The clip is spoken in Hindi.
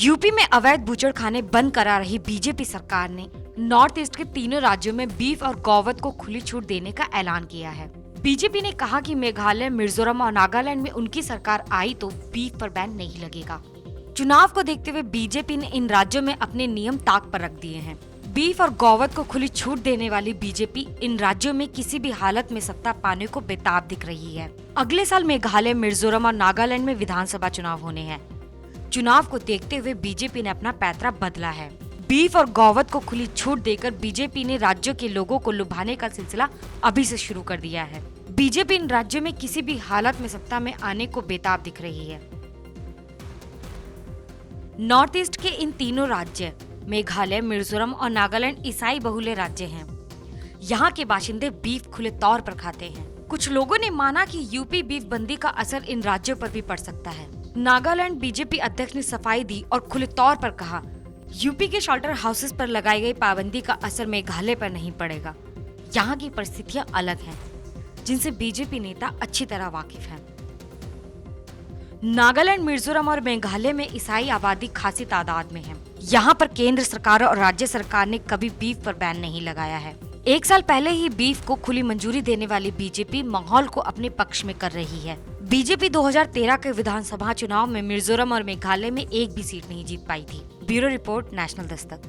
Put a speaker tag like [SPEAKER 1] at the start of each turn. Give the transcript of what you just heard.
[SPEAKER 1] यूपी में अवैध बूचड़खाने बंद करा रही बीजेपी सरकार ने नॉर्थ ईस्ट के तीनों राज्यों में बीफ और गौवध को खुली छूट देने का ऐलान किया है। बीजेपी ने कहा कि मेघालय, मिजोरम और नागालैंड में उनकी सरकार आई तो बीफ पर बैन नहीं लगेगा। चुनाव को देखते हुए बीजेपी ने इन राज्यों में अपने नियम ताक पर रख दिए हैं। बीफ और गौवध को खुली छूट देने वाली बीजेपी इन राज्यों में किसी भी हालत में सत्ता पाने को बेताब दिख रही है। अगले साल मेघालय, मिजोरम और नागालैंड में विधानसभा चुनाव होने हैं। चुनाव को देखते हुए बीजेपी ने अपना पैंतरा बदला है। बीफ और गौवध को खुली छूट देकर बीजेपी ने राज्यों के लोगों को लुभाने का सिलसिला अभी से शुरू कर दिया है। बीजेपी इन राज्यों में किसी भी हालत में सत्ता में आने को बेताब दिख रही है। नॉर्थ ईस्ट के इन तीनों राज्य मेघालय, मिजोरम और नागालैंड ईसाई बहुल्य राज्य हैं। यहाँ के बाशिंदे बीफ खुले तौर पर खाते हैं। कुछ लोगों ने माना कि यूपी बीफ बंदी का असर इन राज्यों पर भी पड़ सकता है। नागालैंड बीजेपी अध्यक्ष ने सफाई दी और खुले तौर पर कहा, यूपी के शेल्टर हाउसेस पर लगाई गई पाबंदी का असर मेघालय पर नहीं पड़ेगा। यहाँ की परिस्थितियाँ अलग हैं, जिनसे बीजेपी नेता अच्छी तरह वाकिफ हैं। नागालैंड, मिजोरम और मेघालय में ईसाई आबादी खासी तादाद में है। यहाँ पर केंद्र सरकार और राज्य सरकार ने कभी बीफ पर बैन नहीं लगाया है। 1 साल पहले ही बीफ को खुली मंजूरी देने वाली बीजेपी माहौल को अपने पक्ष में कर रही है। बीजेपी 2013 के विधानसभा चुनाव में मिजोरम और मेघालय में एक भी सीट नहीं जीत पाई थी। Bureau report, national Dastak.